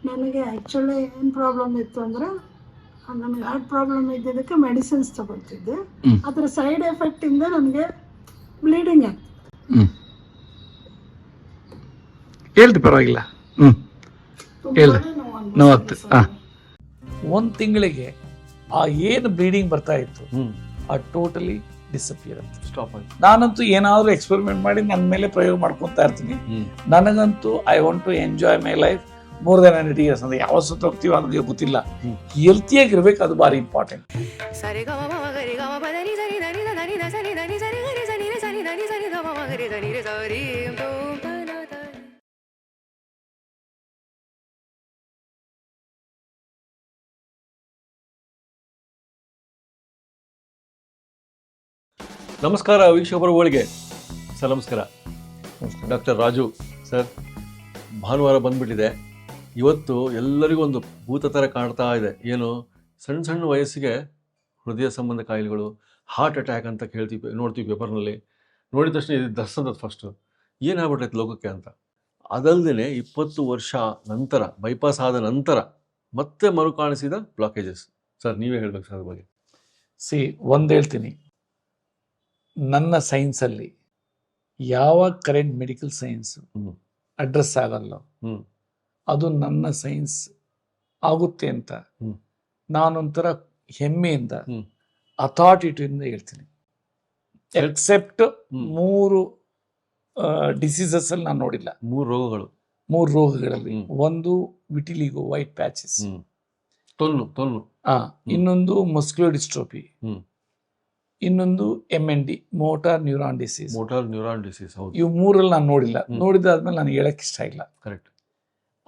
ನನಗೆ ಆ್ಯಕ್ಚುಲಿ ಏನು ಪ್ರಾಬ್ಲಮ್ ಇತ್ತು ಅಂದರೆ ನನಗೆ ಹಾರ್ಟ್ ಪ್ರಾಬ್ಲಮ್ ಇದ್ದಿದ್ದಕ್ಕೆ ಮೆಡಿಸಿನ್ಸ್ ತಗೊಳ್ತಿದ್ದೆ. ಅದರ ಸೈಡ್ ಎಫೆಕ್ಟಿಂದ ನನಗೆ ಬ್ಲೀಡಿಂಗ್ ಆಗ್ತದೆ. ಹೇಳ್ರಿ, ಪರವಾಗಿಲ್ಲ. ಹೇಳಿ, ನೋವಾಗ್ತದೆ. ಒಂದು ತಿಂಗಳಿಗೆ ಆ ಏನು ಬ್ಲೀಡಿಂಗ್ ಬರ್ತಾ ಇತ್ತು ಆ ಟೋಟಲಿ ಡಿಸಪಿಯರ್ ಅಂತ ಸ್ಟಾಪ್ ಆಯ್ತು. ನಾನಂತೂ ಏನಾದರೂ ಎಕ್ಸ್ಪೆರಿಮೆಂಟ್ ಮಾಡಿ ನನ್ನ ಮೇಲೆ ಪ್ರಯೋಗ ಮಾಡ್ಕೊತಾ ಇರ್ತೀನಿ. ನನಗಂತೂ I want to enjoy my life more than 100 years. ಅಂದ್ರೆ ಯಾವ ಸುತ್ತ ಹೋಗ್ತೀವಿ ಅನ್ನೋದು ಗೊತ್ತಿಲ್ಲ. ಹೆಲ್ತಿಯಾಗಿರ್ಬೇಕು, ಅದು ಭಾರಿ ಇಂಪಾರ್ಟೆಂಟ್. ನಮಸ್ಕಾರ ವೀಕ್ಷಕರುಗಳಿಗೆ. ಸರ್ ನಮಸ್ಕಾರ. ಡಾಕ್ಟರ್ ರಾಜು ಸರ್, ಭಾನುವಾರ ಬಂದ್ಬಿಟ್ಟಿದೆ. ಇವತ್ತು ಎಲ್ಲರಿಗೂ ಒಂದು ಭೂತ ಥರ ಕಾಣ್ತಾ ಇದೆ. ಏನು, ಸಣ್ಣ ಸಣ್ಣ ವಯಸ್ಸಿಗೆ ಹೃದಯ ಸಂಬಂಧ ಕಾಯಿಲೆಗಳು, ಹಾರ್ಟ್ ಅಟ್ಯಾಕ್ ಅಂತ ನೋಡ್ತೀವಿ ಪೇಪರ್ನಲ್ಲಿ. ನೋಡಿದ ತಕ್ಷಣ ಇದು ದರ್ಶನದ ಫಸ್ಟು ಏನಾಗ್ಬಿಟ್ಟೈತೆ ಲೋಕಕ್ಕೆ ಅಂತ. ಅದಲ್ಲದೆ 20 ವರ್ಷ ನಂತರ, ಬೈಪಾಸ್ ಆದ ನಂತರ ಮತ್ತೆ ಮರುಕಾಣಿಸಿದ ಬ್ಲಾಕೇಜಸ್. ಸರ್ ನೀವೇ ಹೇಳ್ಬೇಕು ಸರ್ ಅದ್ರ ಬಗ್ಗೆ. ಒಂದು ಹೇಳ್ತೀನಿ, ನನ್ನ ಸೈನ್ಸಲ್ಲಿ ಯಾವ ಕರೆಂಟ್ ಮೆಡಿಕಲ್ ಸೈನ್ಸ್ ಅಡ್ರೆಸ್ ಆಗಲ್ಲ, ಅದು ನನ್ನ ಸೈನ್ಸ್ ಆಗುತ್ತೆ ಅಂತ ನಾನೊಂಥರ ಹೆಮ್ಮೆಯಿಂದ ಅಥಾರಿಟಿಯಿಂದ ಹೇಳ್ತೀನಿ. ಎಕ್ಸೆಪ್ಟ್ 3 ಡಿಸೀಸಸ್ ಅಲ್ಲಿ ನಾನು ನೋಡಿಲ್ಲ. 3 ರೋಗಗಳಲ್ಲಿ ಒಂದು ವಿಟಿಲಿಗೋ, ವೈಟ್ ಪ್ಯಾಚಸ್, ಇನ್ನೊಂದು ಮಸ್ಕ್ಯುಲರ್ ಡಿಸ್ಟ್ರೋಫಿ, ಇನ್ನೊಂದು MND, ಮೋಟಾರ್ ನ್ಯೂರಾನ್ ಡಿಸೀಸ್. ಇವು 3 ನಾನು ನೋಡಿಲ್ಲ. ನೋಡಿದಾದ್ಮೇಲೆ ನನಗೆ ಹೇಳಕ್ ಇಷ್ಟ ಇಲ್ಲ. ಕರೆಕ್ಟ್.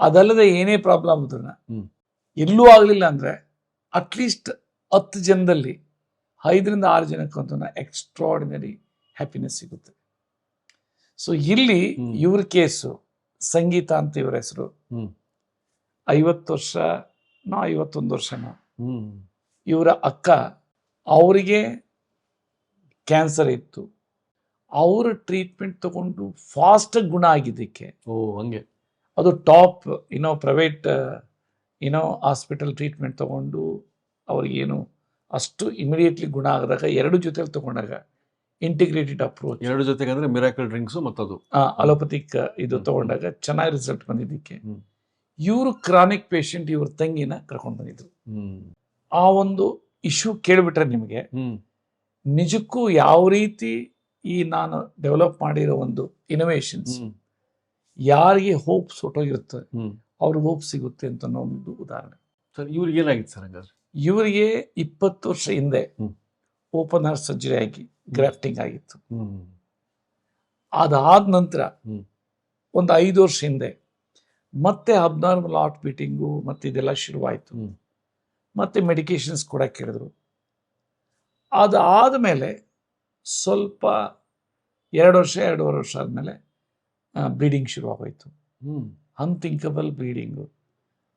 ಅದಲ್ಲದೆ ಏನೇ ಪ್ರಾಬ್ಲಮ್ ಅದನ್ನ ಎಲ್ಲೂ ಆಗಲಿಲ್ಲ ಅಂದ್ರೆ ಅಟ್ಲೀಸ್ಟ್ 10 ಜನದಲ್ಲಿ 5 ರಿಂದ 6 ಜನಕ್ಕಂತೂ ಎಕ್ಸ್ಟ್ರಾರ್ಡಿನರಿ ಹ್ಯಾಪಿನೆಸ್ ಸಿಗುತ್ತೆ. ಸೊ ಇಲ್ಲಿ ಇವ್ರ ಕೇಸು ಸಂಗೀತ ಅಂತ ಇವ್ರ ಹೆಸರು. 50 ವರ್ಷ 51 ವರ್ಷನೋ. ಇವರ ಅಕ್ಕ, ಅವರಿಗೆ ಕ್ಯಾನ್ಸರ್ ಇತ್ತು. ಅವರ ಟ್ರೀಟ್ಮೆಂಟ್ ತಗೊಂಡು ಫಾಸ್ಟ್ ಗುಣ ಆಗಿದ್ದಕ್ಕೆ, ಹಂಗೆ ಅದು ಟಾಪ್ ಪ್ರೈವೇಟ್ ಹಾಸ್ಪಿಟಲ್ ಟ್ರೀಟ್ಮೆಂಟ್ ತಗೊಂಡು ಅವ್ರಿಗೇನು ಅಷ್ಟು ಇಮಿಡಿಯೇಟ್ಲಿ ಗುಣ ಆದಾಗ 2 ಜೊತೆಲಿ ತಗೊಂಡಾಗ ಇಂಟಿಗ್ರೇಟೆಡ್ ಅಪ್ರೋಚ್, 2 ಜೊತೆಗೆ ಅಂದ್ರೆ ಮಿರಾಕಲ್ ಡ್ರಿಂಕ್ಸ್ ಮತ್ತದು ಅಲೋಪತಿಕ್ ಇದು ತಗೊಂಡಾಗ ಚೆನ್ನಾಗಿ ರಿಸಲ್ಟ್ ಬಂದಿದ್ದಕ್ಕೆ ಇವರು ಕ್ರಾನಿಕ್ ಪೇಷಂಟ್ ಇವ್ರ ತಂಗಿನ ಕರ್ಕೊಂಡು ಬಂದಿದ್ರು. ಆ ಒಂದು ಇಶ್ಯೂ ಕೇಳಿಬಿಟ್ರೆ ನಿಮಗೆ ನಿಜಕ್ಕೂ ಯಾವ ರೀತಿ ಈ ನಾನು ಡೆವಲಪ್ ಮಾಡಿರೋ ಒಂದು ಇನೋವೇಷನ್ಸ್ ಯಾರಿಗೆ ಹೋಪ್ಸ್ ಹೊಟ್ಟೋಗಿರುತ್ತೆ ಅವ್ರಿಗೆ ಹೋಪ್ ಸಿಗುತ್ತೆ ಅಂತ ಒಂದು ಉದಾಹರಣೆ. ಸರ್ ಇವ್ರಿಗೆ ಏನಾಗಿತ್ತು ಸರ್ ಹಂಗಾದ್ರೆ? ಇವರಿಗೆ 20 ವರ್ಷ ಹಿಂದೆ ಓಪನ್ ಹಾರ್ಟ್ ಸರ್ಜರಿ ಆಗಿ ಗ್ರಾಫ್ಟಿಂಗ್ ಆಗಿತ್ತು. ಅದಾದ ನಂತರ ಒಂದು 5 ವರ್ಷ ಹಿಂದೆ ಮತ್ತೆ ಅಬ್ನಾರ್ಮಲ್ ಹಾರ್ಟ್ ಬೀಟಿಂಗು ಮತ್ತೆ ಇದೆಲ್ಲ ಶುರುವಾಯಿತು. ಮತ್ತೆ ಮೆಡಿಕೇಶನ್ಸ್ ಕೂಡ ಕೇಳಿದ್ರು. ಅದಾದ ಮೇಲೆ ಸ್ವಲ್ಪ 2 ವರ್ಷ 2.5 ವರ್ಷ ಆದಮೇಲೆ ಬ್ಲೀಡಿಂಗ್ ಶುರುವಾಗೋಯ್ತು. ಅನ್ಥಿಂಕಬಲ್ ಬ್ಲೀಡಿಂಗು.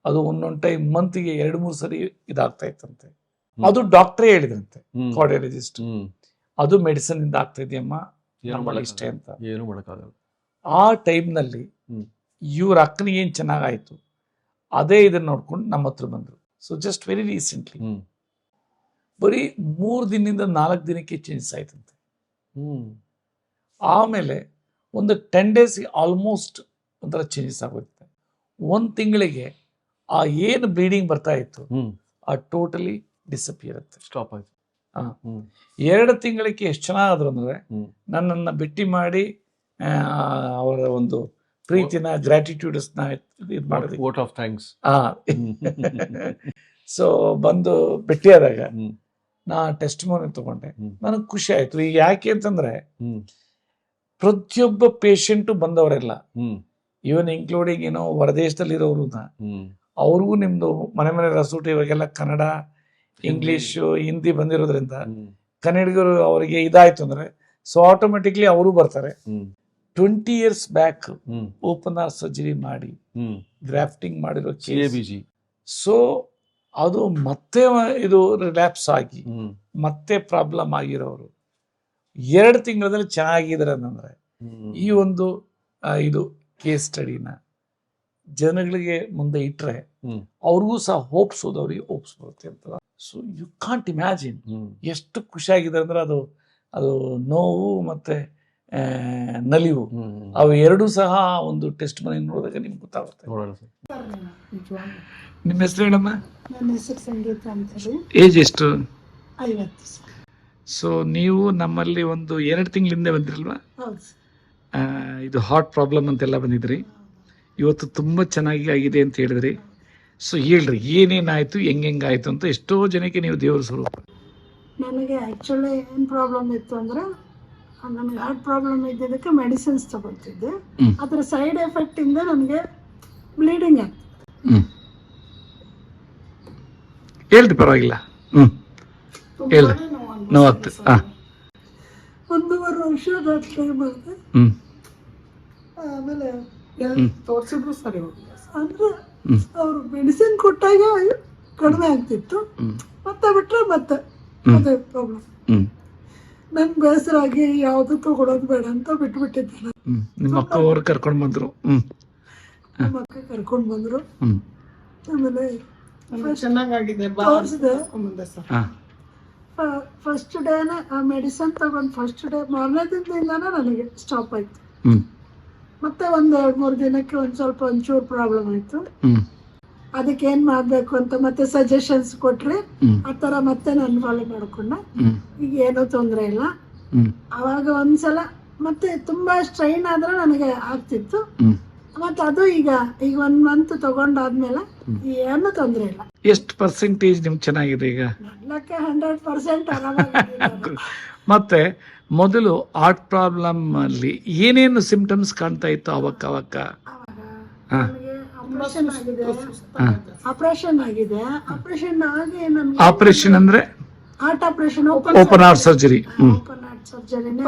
ಅದು ಒಂದೊಂದು ಟೈಮ್ ಮಂತ್ಗೆ 2-3 ಸರಿ ಇದಾಗ್ತಾ ಇತ್ತಂತೆ. ಅದು ಡಾಕ್ಟ್ರೇ ಹೇಳಿದ್ರಂತೆ, ಕಾರ್ಡಿಯಾಲಜಿಸ್ಟ್. ಅದು ಮೆಡಿಸಿನ್ ಇಂದ ಆಗ್ತಾ ಇದೆಯಮ್ಮ, ನಮ್ಮಲ್ಲಿ ಇಷ್ಟೇ ಅಂತ. ಏನು ಮಾಡೋಕ್ಕಾಗಲ್ಲ. ಆ ಟೈಮ್ನಲ್ಲಿ ಇವ್ರ ಅಕ್ಕನಿಗೆ ಏನು ಚೆನ್ನಾಗಾಯ್ತು, ಅದೇ ಇದನ್ನ ನೋಡ್ಕೊಂಡು ನಮ್ಮ ಹತ್ರ ಬಂದರು. ಸೊ ಜಸ್ಟ್ ವೆರಿ ರೀಸೆಂಟ್ಲಿ ಬರೀ 3 ದಿನದಿಂದ 4 ದಿನಕ್ಕೆ ಚೇಂಜಸ್ ಆಯ್ತಂತೆ. ಆಮೇಲೆ ಒಂದು 10 days ಆಲ್ಮೋಸ್ಟ್ ಒಂಥರ ಚೇಂಜಸ್ ಆಗುತ್ತೆ. 1 ತಿಂಗಳಿಗೆ ಆ ಏನು ಬ್ಲೀಡಿಂಗ್ ಬರ್ತಾ ಇತ್ತು ಆ ಟೋಟಲಿ ಡಿಸಪಿಯರ್ ಆಗುತ್ತೆ, ಸ್ಟಾಪ್ ಆಯ್ತು. 2 ತಿಂಗಳಿಗೆ ಎಷ್ಟು ಚೆನ್ನಾಗಾದ್ರು ಅಂದ್ರೆ ನನ್ನನ್ನು ಭೇಟಿ ಮಾಡಿ ಅವರ ಒಂದು ಪ್ರೀತಿನ, ಗ್ರಾಟಿಟ್ಯೂಡ್ಸ್ನ ಇದು ಮಾಡೋದು, ವೋಟ್ ಆಫ್ ಥ್ಯಾಂಕ್ಸ್. ಸೊ ಬಂದು ಭೇಟಿಯಾದಾಗ ನಾ ಟೆಸ್ಟಿಮೋನಿ ತಗೊಂಡೆ. ನನಗೆ ಖುಷಿ ಆಯ್ತು. ಈಗ ಯಾಕೆ ಅಂತಂದ್ರೆ ಪ್ರತಿಯೊಬ್ಬ ಪೇಷಂಟು ಬಂದವರೆಲ್ಲ, ಇವನ್ ಇನ್ಕ್ಲೂಡಿಂಗ್ ಹೊರದೇಶದಲ್ಲಿರೋರು, ಅವ್ರಿಗೂ ನಿಮ್ದು ಮನೆ ರಸೂಟಿ ಇವಾಗೆಲ್ಲ ಕನ್ನಡ, ಇಂಗ್ಲಿಷು, ಹಿಂದಿ ಬಂದಿರೋದ್ರಿಂದ ಕನ್ನಡಿಗರು ಅವರಿಗೆ ಇದಾಯ್ತು ಅಂದ್ರೆ ಸೊ ಆಟೋಮೆಟಿಕ್ಲಿ ಅವರು ಬರ್ತಾರೆ. 20 years back open heart surgery ಮಾಡಿ ಗ್ರಾಫ್ಟಿಂಗ್ ಮಾಡಿರೋ CABG. ಸೊ ಅದು ಮತ್ತೆ ಇದು ರಿಲ್ಯಾಪ್ಸ್ ಆಗಿ ಮತ್ತೆ ಪ್ರಾಬ್ಲಮ್ ಆಗಿರೋರು 2 ತಿಂಗಳಲ್ಲಿ ಚೆನ್ನಾಗಿದ್ದಾರೆ ಅಂತಂದ್ರೆ ಈ ಒಂದು ಇದು ಕೇಸ್ ಸ್ಟಡಿನ ಜನಗಳಿಗೆ ಮುಂದೆ ಇಟ್ಟರೆ ಹ್ಮ್. ಅವ್ರಿಗೂ ಸಹ ಹೋಪ್ಸ್ ಹೋದವ್ರಿಗೆ ಹೋಪ್ಸ್ ಬರುತ್ತೆ ಅಂತ. ಸೊ ಯು ಕಾಂಟ್ ಇಮ್ಯಾಜಿನ್ ಎಷ್ಟು ಖುಷಿಯಾಗಿದೆ ಅಂದ್ರೆ ಅದು ಅದು ನೋವು ಮತ್ತೆ ನಲಿವು ಅವು ಎರಡೂ ಸಹ ಒಂದು ಟೆಸ್ಟ್ ಮನೆ ನೋಡಿದಾಗ ನಿಮ್ಗೆ ಗೊತ್ತಾಗುತ್ತೆ. ನೋಡೋಣ ಸರ್. ನಿಜವಾಗ್ಲೂ. ನಿಮ್ಮ ಹೆಸರು ಹೇಳಮ್ಮ? ನನ್ನ ಹೆಸರು ಸಂಗೀತ ಅಂತ ಹೇಳಿ. ಏಜ್ ಎಷ್ಟು? 50 ಸರ್. ಸೊ ನೀವು ನಮ್ಮಲ್ಲಿ ಒಂದು 2 ತಿಂಗಳಿಂದ ಬಂದಿರಲ್ವಾ? ಹೌದು ಸರ್. ಇದು ಹಾರ್ಟ್ ಪ್ರಾಬ್ಲಮ್ ಅಂತೆಲ್ಲ ಬಂದಿದ್ರಿ. ಇವತ್ತು ತುಂಬ ಚೆನ್ನಾಗಿ ಆಗಿದೆ ಅಂತ ಹೇಳಿದ್ರಿ. ಸೊ ಹೇಳ್ರಿ ಏನೇನಾಯಿತು, ಹೆಂಗಾಯಿತು ಅಂತ. ಎಷ್ಟೋ ಜನಕ್ಕೆ ನೀವು ದೇವ್ರ ಸ್ವರೂಪ. ನನಗೆ ಆ್ಯಕ್ಚುಲಿ ಏನು ಪ್ರಾಬ್ಲಮ್ ಇತ್ತು ಅಂದರೆ ನನಗೆ ಹಾರ್ಟ್ ಪ್ರಾಬ್ಲಮ್ ಇದ್ದಿದ್ದಕ್ಕೆ ಮೆಡಿಸಿನ್ಸ್ ತಗೊಳ್ತಿದ್ದೆ. ಅದರ ಸೈಡ್ ಎಫೆಕ್ಟಿಂದ ನನಗೆ ಬ್ಲೀಡಿಂಗ್ ಆಗ್ತದೆ. ಹೇಳ್ರಿ ಪರವಾಗಿಲ್ಲ. ಹೇಳಿ. ನೋವಾಗ್ತದೆ. ಹಾಂ. 1.5 ವರ್ಷ ಟ್ರೈ ಮಾಡಿದೆ. ಆಮೇಲೆ ತೋರಿಸಿದ್ರು ಸರಿ ಹೋಗಿಲ್ಲ. ಅಂದರೆ ಅವರು ಮೆಡಿಸಿನ್ ಕೊಟ್ಟಾಗ ಕಡಿಮೆ ಆಗ್ತಿತ್ತು, ಮತ್ತೆ ಬಿಟ್ಟರೆ ಮತ್ತೆ ಅದೇ ಪ್ರಾಬ್ಲಮ್. ನಂಗೆ ಬೇಸರ ಆಗಿ ಯಾವುದು ತಗೊಳೋದು ಬೇಡ ಅಂತ ಬಿಟ್ಬಿಟ್ಟಿದ್ದೆ. ನಿಮ್ಮ ಅಕ್ಕ ಅವರು ಕರ್ಕೊಂಡು ಬಂದರು. ನಮ್ಮ ಅಕ್ಕ ಕರ್ಕೊಂಡು ಬಂದರು. ಆಮೇಲೆ ಚೆನ್ನಾಗಿದೆ ತೋರಿಸಿದೆ. ಫಸ್ಟ್ ಡೇನೆ ಆ ಮೆಡಿಸಿನ್ ತಗೊಂಡು ಫಸ್ಟ್ ಡೇ ಮಾರನೇ ದಿನದಿಂದಾನೆ ನನಗೆ ಸ್ಟಾಪ್ ಆಯ್ತು. ಮತ್ತೆ 1-2-3 ದಿನಕ್ಕೆ ಒಂಚೂರು ಪ್ರಾಬ್ಲಮ್ ಆಯ್ತು. ಅದಕ್ಕೆ ಏನ್ ಮಾಡ್ಬೇಕು ಅಂತ ಮತ್ತೆ ಸಜೆಷನ್ಸ್ ಕೊಟ್ರೆ ಆ ತರ ಮತ್ತೆ ನಾನು ಫಾಲೋ ಮಾಡ್ಕೊಂಡೆ. ಈಗ ಏನೂ ತೊಂದರೆ ಇಲ್ಲ. ಅವಾಗ ಒಂದ್ಸಲ ಮತ್ತೆ ತುಂಬಾ ಸ್ಟ್ರೈನ್ ಆದ್ರೆ ನನಗೆ ಆಗ್ತಿತ್ತು. ಮತ್ತೆ ಅದು ಈಗ 1 ಮಂತ್ ತಗೊಂಡಾದ್ಮೇಲೆ ಏನು ತೊಂದರೆ ಇಲ್ಲ. ಎಷ್ಟು ಪರ್ಸೆಂಟೇಜ್ ನಿಮ್ಗೆ ಚೆನ್ನಾಗಿದೆ ಈಗ? 100% ಆರಾಮಾಗಿದೆ. ಮತ್ತೆ ಮೊದಲು ಹಾರ್ಟ್ ಪ್ರಾಬ್ಲಮ್ ಅಲ್ಲಿ ಏನೇನು ಸಿಂಪ್ಟಮ್ಸ್ ಕಾಣ್ತಾ ಇತ್ತು ಅವಾಗ? ಆಪರೇಷನ್ ಆಗಿದೆ. ಆಪರೇಷನ್ ಆಗಿ ಆಪರೇಷನ್ ಅಂದ್ರೆ heart operation open heart surgery. Open heart ಸರ್ಜರಿನೇ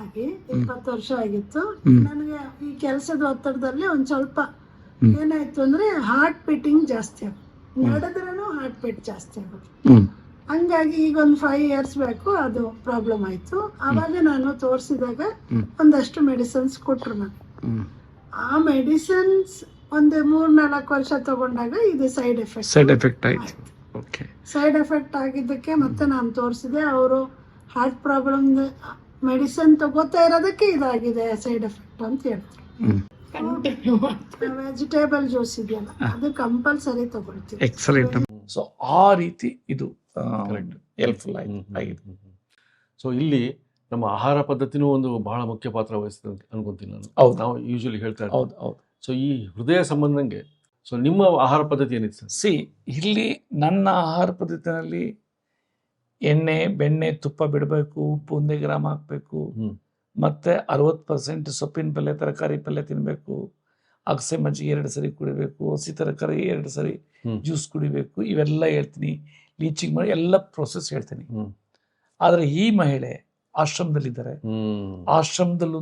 ಆಗಿ 20 ವರ್ಷ ಆಗಿತ್ತು. ನನಗೆ ಈ ಕೆಲಸದ ಒತ್ತಡದಲ್ಲಿ ಒಂದ್ ಸ್ವಲ್ಪ ಏನಾಯ್ತು ಅಂದ್ರೆ ಹಾರ್ಟ್ ಬೀಟಿಂಗ್ ಜಾಸ್ತಿ ಆಗುತ್ತೆ. ನಡೆದ್ರೂ ಹಾರ್ಟ್ ಬೀಟ್ ಜಾಸ್ತಿ ಆಗುತ್ತೆ. ಹಂಗಾಗಿ ಈಗ 5 years ಬೇಕು ಅದು ಪ್ರಾಬ್ಲಮ್ ಆಯ್ತು. ಆವಾಗ ನಾನು ತೋರಿಸಿದಾಗ ಒಂದಷ್ಟು ಮೆಡಿಸಿನ್ಸ್ ಕೊಟ್ರು ನನಗೆ. ಆ ಮೆಡಿಸಿನ್ಸ್ 3-4 ವರ್ಷ ತಗೊಂಡಾಗ ಇದು ಸೈಡ್ ಎಫೆಕ್ಟ್ ಆಯ್ತು. ಸೈಡ್ ಎಫೆಕ್ಟ್ ಆಗಿದ್ದಕ್ಕೆ ಮತ್ತೆ ನಾನು ತೋರಿಸಿದೆ. ಅವರು ಹಾರ್ಟ್ ಪ್ರಾಬ್ಲಮ್ ಮೆಡಿಸಿನ್ ತಗೋತಾ ಇರೋದಕ್ಕೆ ಇದಾಗಿದೆ ಸೈಡ್ ಎಫೆಕ್ಟ್ ಅಂತ ಹೇಳ್ತಾರೆ. ವೆಜಿಟೇಬಲ್ ಜ್ಯೂಸ್ ಇದೆಯಲ್ಲ ಅದು ಕಂಪಲ್ಸರಿ ತಗೊಳ್ತೀವಿ. ಎಕ್ಸಲೆಂಟ್. ಸೊ ಆ ರೀತಿ ಇದು ಹೆಲ್ಪ್ಫುಲ್ ಆಗಿದೆ. ಸೊ ಇಲ್ಲಿ ನಮ್ಮ ಆಹಾರ ಪದ್ಧತಿನೂ ಒಂದು ಬಹಳ ಮುಖ್ಯ ಪಾತ್ರ ವಹಿಸ್ತದೆ ಅಂತ ಅನ್ಕೊಂತೀನಿ ನಾನು. ನಾವು ಯೂಶಲಿ ಹೇಳ್ತಾ ಇರ್ತೀವಿ. ಹೌದು. ಸೊ ಈ ಹೃದಯ ಸಂಬಂಧಂಗೆ ಸೊ ನಿಮ್ಮ ಆಹಾರ ಪದ್ಧತಿ ಏನಿತ್ತು ಸರ್? ಇಲ್ಲಿ ನನ್ನ ಆಹಾರ ಪದ್ಧತಿನಲ್ಲಿ ಎಣ್ಣೆ, ಬೆಣ್ಣೆ, ತುಪ್ಪ ಬಿಡಬೇಕು, ಉಪ್ಪು 1 ಗ್ರಾಮ್ ಹಾಕಬೇಕು, ಮತ್ತೆ 60% ಸೊಪ್ಪಿನ ಪಲ್ಯ, ತರಕಾರಿ ಪಲ್ಯ ತಿನ್ನಬೇಕು, ಅಗಸೆ ಮಜ್ಜಿಗೆ 2 ಸರಿ ಕುಡಿಬೇಕು, ಹಸಿ ತರಕಾರಿ 2 ಸರಿ ಜ್ಯೂಸ್ ಕುಡಿಬೇಕು. ಇವೆಲ್ಲ ಹೇಳ್ತೀನಿ. ಲೀಚಿಂಗ್ ಮಾಡಿ ಎಲ್ಲ ಪ್ರೋಸೆಸ್ ಹೇಳ್ತೀನಿ. ಆದರೆ ಈ ಮಹಿಳೆ ಆಶ್ರಮದಲ್ಲಿದ್ದಾರೆ. ಆಶ್ರಮದಲ್ಲೂ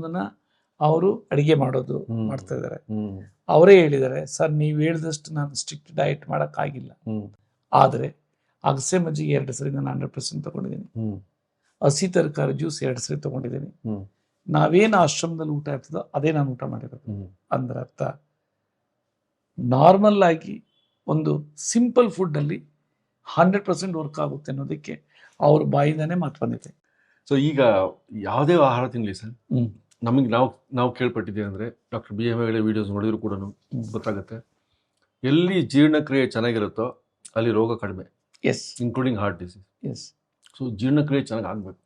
ಅವರು ಅಡಿಗೆ ಮಾಡೋದು ಮಾಡ್ತಾ ಇದ್ದಾರೆ. ಅವರೇ ಹೇಳಿದ್ದಾರೆ, ಸರ್ ನೀವು ಹೇಳಿದಷ್ಟು ನಾನು ಸ್ಟ್ರಿಕ್ಟ್ ಡಯಟ್ ಮಾಡೋಕ್ಕಾಗಿಲ್ಲ, ಆದರೆ ಅಗಸೆ ಮಜ್ಜಿಗೆ 2 ಸರಿ ನಾನು 100% ತಗೊಂಡಿದ್ದೀನಿ, ಹಸಿ ತರಕಾರಿ ಜ್ಯೂಸ್ 2 ಸರಿ ತಗೊಂಡಿದ್ದೀನಿ. ನಾವೇನು ಆಶ್ರಮದಲ್ಲಿ ಊಟ ಇರ್ತದೋ ಅದೇ ನಾನು ಊಟ ಮಾಡಿರೋದು. ಅಂದ್ರೆ ಅರ್ಥ ನಾರ್ಮಲ್ ಆಗಿ ಒಂದು ಸಿಂಪಲ್ ಫುಡ್ಡಲ್ಲಿ 100% ವರ್ಕ್ ಆಗುತ್ತೆ ಅನ್ನೋದಕ್ಕೆ ಅವ್ರ ಬಾಯಿಂದಾನೇ ಮಾತು ಬಂದಿದೆ. ಸೊ ಈಗ ಯಾವುದೇ ಆಹಾರ ತಿನ್ನಲಿ ಸರ್, ನಮಗೆ ನಾವು ಕೇಳ್ಪಟ್ಟಿದ್ದೇವೆ ಅಂದರೆ ಡಾಕ್ಟರ್ BM ಹೆಗಡೆ ವಿಡಿಯೋಸ್ ನೋಡಿದ್ರು ಕೂಡ ಗೊತ್ತಾಗುತ್ತೆ, ಎಲ್ಲಿ ಜೀರ್ಣಕ್ರಿಯೆ ಚೆನ್ನಾಗಿರುತ್ತೋ ಅಲ್ಲಿ ರೋಗ ಕಡಿಮೆ, ಇನ್ಕ್ಲೂಡಿಂಗ್ ಹಾರ್ಟ್ ಡಿಸೀಸ್. ಸೊ ಜೀರ್ಣಕ್ರಿಯೆ ಚೆನ್ನಾಗಿ ಆಗ್ಬೇಕು.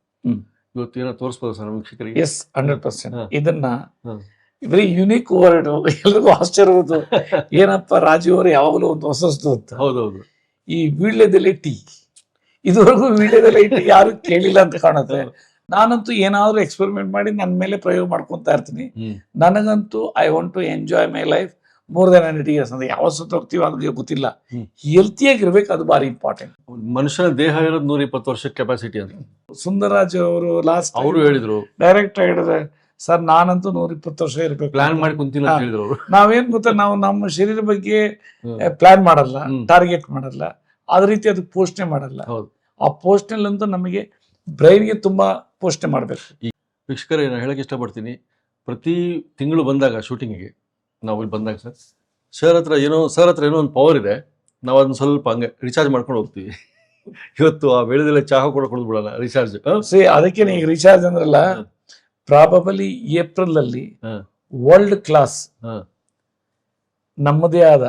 ಇವತ್ತೇನೋ ತೋರಿಸ್ಬೋದು ಸರ್ ನಮ್ಮ ವೀಕ್ಷಕರಿಗೆ? 100%. ಇದನ್ನ ವೆರಿ ಯುನಿಕ್ ವರ್ಡ್, ಎಲ್ರಿಗೂ ಆಶ್ಚರ್ಯವುದು ಏನಪ್ಪ ರಾಜೀವ್ ಅವರು ಯಾವಾಗಲೂ ಒಂದು ಹೊಸದು ಅಂತ. ಹೌದೌದು. ಈ ವೀಳ್ಯದೆಲೆ ಟೀ, ಇದುವರೆಗೂ ವೀಳ್ಯದೆಲೆ ಟೀ ಯಾರು ಕೇಳಿಲ್ಲ ಅಂತ ಕಾಣುತ್ತೆ. ನಾನಂತೂ ಏನಾದ್ರು ಎಕ್ಸ್ಪೆರಿಮೆಂಟ್ ಮಾಡಿ ನನ್ನ ಮೇಲೆ ಪ್ರಯೋಗ ಮಾಡ್ಕೊತಾ ಇರ್ತೀನಿ. ನನಗಂತೂ I want to enjoy my life more than 100 years. ಅಂದ್ರೆ ಯಾವ ಸುತ್ತ ಹೋಗ್ತೀವಿ ಅದಕ್ಕೆ ಗೊತ್ತಿಲ್ಲ, ಹೆಲ್ತಿಯಾಗಿರ್ಬೇಕು, ಅದು ಭಾರಿ ಇಂಪಾರ್ಟೆಂಟ್. ಮನುಷ್ಯನ ದೇಹ ಇರೋದು 120 ವರ್ಷ ಕೆಪಾಸಿಟಿ ಅಂತ ಸುಂದರರಾಜ್ ಅವರು ಲಾಸ್ಟ್ ಅವರು ಹೇಳಿದ್ರು. ಡೈರೆಕ್ಟ್ ಹೇಳಿದ್ರೆ, ಸರ್ ನಾನಂತೂ 120 ವರ್ಷ ಇರ್ಬೇಕು, ಪ್ಲಾನ್ ಮಾಡಿ ಕುಂತೀನಿ ಅಂತ ಹೇಳಿದ್ರು ಅವರು. ನಾವೇನ್ ಗೊತ್ತಾ, ನಾವು ನಮ್ಮ ಶರೀರ ಬಗ್ಗೆ ಪ್ಲಾನ್ ಮಾಡಲ್ಲ, ಟಾರ್ಗೆಟ್ ಮಾಡಲ್ಲ, ಅದ ರೀತಿ ಅದಕ್ಕೆ ಪೋಷಣೆ ಮಾಡಲ್ಲ. ಆ ಪೋಷಣೆಲ್ಲಂತೂ ನಮಗೆ ಬ್ರೈನ್ಗೆ ತುಂಬಾ ಪೋಷಣೆ ಮಾಡಬೇಕು. ಈ ವೀಕ್ಷಕರೇ, ನಾನು ಹೇಳಕ್ಕೆ ಇಷ್ಟಪಡ್ತೀನಿ, ಪ್ರತಿ ತಿಂಗಳು ಬಂದಾಗ ಶೂಟಿಂಗಿಗೆ ನಾವು ಇಲ್ಲಿ ಬಂದಾಗ ಸರ್ ಹತ್ರ ಏನೋ ಒಂದು ಪವರ್ ಇದೆ. ನಾವು ಅದನ್ನ ಸ್ವಲ್ಪ ಹಂಗೆ ರಿಚಾರ್ಜ್ ಮಾಡ್ಕೊಂಡು ಹೋಗ್ತೀವಿ. ಇವತ್ತು ಆ ಬೆಳೆದಲ್ಲೇ ಚಹಾ ಕೂಡ ಕುಡಿದು ಬಿಡೋಣ ರಿಚಾರ್ಜ್. ಅದಕ್ಕೆ ಈಗ ರಿಚಾರ್ಜ್ ಅಂದ್ರಲ್ಲ, ಪ್ರಾಬಬಲಿ ಏಪ್ರಿಲ್ ಅಲ್ಲಿ ವರ್ಲ್ಡ್ ಕ್ಲಾಸ್ ನಮ್ಮದೇ ಆದ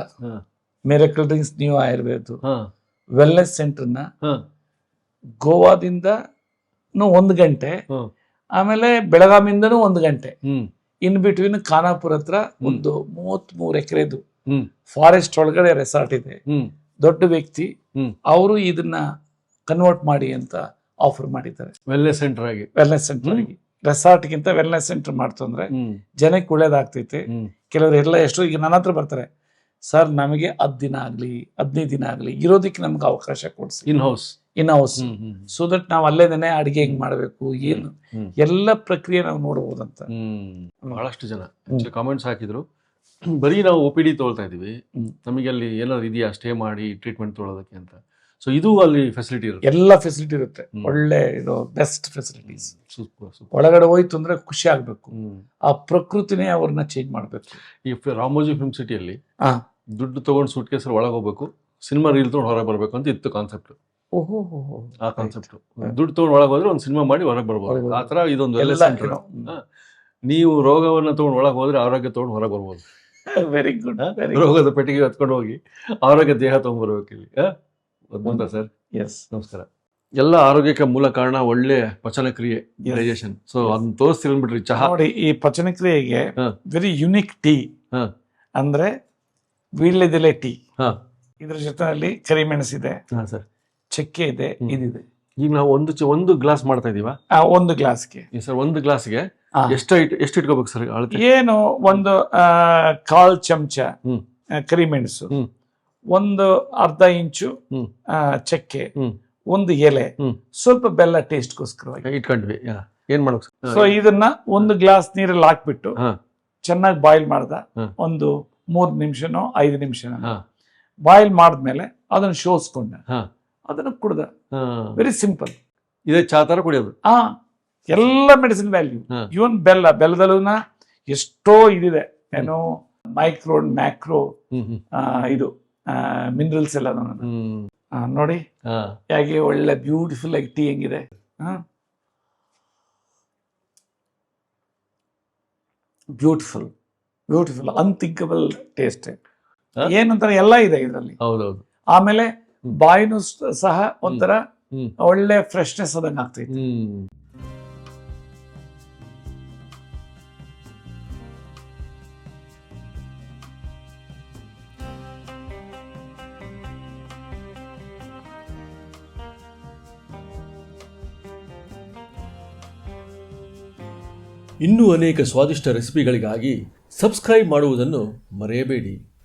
miracle drinks new Ayurveda wellness ಸೆಂಟರ್ನ ಗೋವಾದಿಂದ 1 ಗಂಟೆ, ಆಮೇಲೆ ಬೆಳಗಾಮಿಂದನೂ 1 ಗಂಟೆ, ಇನ್ ಬಿಟ್ವೀನ್ ಖಾನಾಪುರ ಹತ್ರ ಒಂದು 33 ಎಕರೆದು ಫಾರೆಸ್ಟ್ ಒಳಗಡೆ ರೆಸಾರ್ಟ್ ಇದೆ. ದೊಡ್ಡ ವ್ಯಕ್ತಿ ಅವರು ಇದನ್ನ ಕನ್ವರ್ಟ್ ಮಾಡಿ ಅಂತ ಆಫರ್ ಮಾಡಿದ್ದಾರೆ. ವೆಲ್ನೆಸ್ ಸೆಂಟರ್ ಆಗಿ ರೆಸಾರ್ಟ್ ಗಿಂತ ವೆಲ್ನೆಸ್ ಸೆಂಟರ್ ಮಾಡ್ತು ಅಂದ್ರೆ ಜನಕ್ಕೆ ಒಳ್ಳೇದಾಗ್ತೈತೆ. ಕೆಲವರು ಎಲ್ಲ ಎಷ್ಟು ಈಗ ನನ್ನ ಹತ್ರ ಬರ್ತಾರೆ, ಸರ್ ನಮಗೆ 10 ದಿನ ಆಗ್ಲಿ 15 ದಿನ ಆಗ್ಲಿ ಇರೋದಕ್ಕೆ ನಮ್ಗೆ ಅವಕಾಶ ಕೊಡ್ಸಿ ಇನ್ ಹೌಸ್, ಸೊ ದಟ್ ನಾವು ಅಲ್ಲೇನೆ ಅಡಿಗೆ ಹೆಂಗ್ ಮಾಡ್ಬೇಕು, ಏನು ಎಲ್ಲ ಪ್ರಕ್ರಿಯೆ ನಾವು ನೋಡಬಹುದಂತ. ಬಹಳಷ್ಟು ಜನ ಕಾಮೆಂಟ್ಸ್ ಹಾಕಿದ್ರು, ಬರೀ ನಾವು OPD ತೊಗೊಳ್ತಾ ಇದೀವಿ, ನಮಗೆ ಅಲ್ಲಿ ಏನಾದ್ರು ಇದೆಯಾ ಸ್ಟೇ ಮಾಡಿ ಟ್ರೀಟ್ಮೆಂಟ್ ತೊಗೊಳೋದಕ್ಕೆ ಅಂತ. ಸೊ ಇದು ಅಲ್ಲಿ ಫೆಸಿಲಿಟಿ ಇರುತ್ತೆ, ಎಲ್ಲ ಫೆಸಿಲಿಟಿ ಇರುತ್ತೆ, ಒಳ್ಳೆ ಇದು ಬೆಸ್ಟ್ ಫೆಸಿಲಿಟೀಸ್. ಒಳಗಡೆ ಹೋಯ್ತು ಅಂದ್ರೆ ಖುಷಿ ಆಗ್ಬೇಕು, ಆ ಪ್ರಕೃತಿನೇ ಅವ್ರನ್ನ ಚೇಂಜ್ ಮಾಡ್ಬೇಕು. ಈ ರಾಮೋಜಿ ಫಿಲ್ಮ್ ಸಿಟಿಯಲ್ಲಿ ದುಡ್ಡು ತಗೊಂಡು ಸೂಟ್ ಕೇಸಲ್ಲಿ ಒಳಗೆ ಹೋಗ್ಬೇಕು, ಸಿನಿಮಾ ರೀಲ್ ತಗೊಂಡು ಹೊರಗೆ ಬರ್ಬೇಕು ಅಂತ ಇತ್ತು ಕಾನ್ಸೆಪ್ಟ್. ಆ ಕಾನ್ಸೆಪ್ಟ್ ದುಡ್ಡು ತಗೊಂಡು ಒಳಗೆ ಹೋದ್ರೆ ಒಂದು ಸಿನಿಮಾ ಮಾಡಿ ಹೊರಗೆ ಬರ್ಬೋದು. ಆ ತರ ಇದೊಂದು ವೆಲ್ನೆಸ್ ಸೆಂಟರ್. ನೀವು ರೋಗವನ್ನ ತಗೊಂಡು ಒಳಗೆ ಹೋದ್ರೆ ಆರೋಗ್ಯ ತಗೊಂಡು ಹೊರಗೆ ಬರ್ಬೋದು. Very good. ರೋಗದ ಪೆಟ್ಟಿಗೆ ಹತ್ಕೊಂಡು ಹೋಗಿ ಆರೋಗ್ಯ ದೇಹ ತಗೊಂಡ್ಬರ್ಬೇಕು ಇಲ್ಲಿ. ಅದ್ಭುತ ಸರ್. ಎಸ್, ನಮಸ್ಕಾರ. ಎಲ್ಲ ಆರೋಗ್ಯಕ್ಕೆ ಮೂಲ ಕಾರಣ ಒಳ್ಳೆ ಪಚನಕ್ರಿಯೆ, ಡೈಜೆಷನ್. ಸೊ ಅದನ್ನ ತೋರಿಸ್ತೀರ ಬಿಟ್ರಿ ಚಹಾ ನೋಡಿ. ಈ ಪಚನಕ್ರಿಯೆಗೆ ವೆರಿ ಯುನಿಕ್ ಟೀ ಅಂದ್ರೆ ವೀಳ್ಯದೆಲೆ ಟೀ. ಇದ್ರ ಜೊತೆಯಲ್ಲಿ ಕರಿಮೆಣಸಿದೆ, ಚಕ್ಕೆ ಇದೆ, ಇದಿದೆ. ಈಗ ನಾವು ಒಂದು ಗ್ಲಾಸ್ ಮಾಡ್ತಾ ಇದೀವ. 1 ಗ್ಲಾಸ್ಗೆ ಸರ್ 1 ಗ್ಲಾಸ್ಗೆ ಎಷ್ಟು ಇಟ್ಕೋಬೇಕು ಸರ್ ಅಳತೆ? ಏನು ಒಂದು 1/4 ಚಮಚ ಕರಿಮೆಣಸು, 1/2 ಇಂಚು ಚಕ್ಕೆ, 1 ಎಲೆ, ಸ್ವಲ್ಪ ಬೆಲ್ಲ ಟೇಸ್ಟ್ಗೋಸ್ಕರವಾಗಿ ಇಟ್ಕೊಂಡ್ವಿ. ಏನ್ ಮಾಡ್ಬೇಕು? ಸೊ ಇದನ್ನ 1 ಗ್ಲಾಸ್ ನೀರಲ್ಲಿ ಹಾಕ್ಬಿಟ್ಟು ಚೆನ್ನಾಗಿ ಬಾಯ್ಲ್ ಮಾಡ್ದ ಒಂದು 3 ನಿಮಿಷನೋ 5 ನಿಮಿಷನೋ ಬಾಯ್ಲ್ ಮಾಡಿದ್ಮೇಲೆ ಅದನ್ನ ಶೋಸ್ಕೊಂಡ ಅದನ್ನ ಕುಡ್ದ. Very simple. ಇದೇ ಚಾ ತರ ಕುಡಿಯೋದು. ಎಲ್ಲ ಮೆಡಿಸಿನ್ ವ್ಯಾಲ್ಯೂ. ಇವನ್ ಬೆಲ್ಲದಲ್ಲೂ ಎಷ್ಟೋ ಇದಿದೆ, ಏನೋ ಮೈಕ್ರೋ ಮ್ಯಾಕ್ರೋ ಇದು ಮಿನರಲ್ಸ್ ಎಲ್ಲ ನೋಡಿ ಹೇಗೆ ಒಳ್ಳೆ ಬ್ಯೂಟಿಫುಲ್ ಆಗಿ ಟೀ ಹೆಂಗಿದೆ. Beautiful unthinkable taste. ಏನಂತಾರೆ ಎಲ್ಲ ಇದೆ ಇದರಲ್ಲಿ. ಹೌದೌದು. ಆಮೇಲೆ ಬಾಯಿನೂ ಸಹ ಒಂಥರ ಒಳ್ಳೆ ಫ್ರೆಶ್ನೆಸ್ ಆದಂಗೆ ಆಗ್ತೈತೆ. ಇನ್ನೂ ಅನೇಕ ಸ್ವಾದಿಷ್ಟ ರೆಸಿಪಿಗಳಿಗಾಗಿ ಸಬ್ಸ್ಕ್ರೈಬ್ ಮಾಡುವುದನ್ನು ಮರೆಯಬೇಡಿ.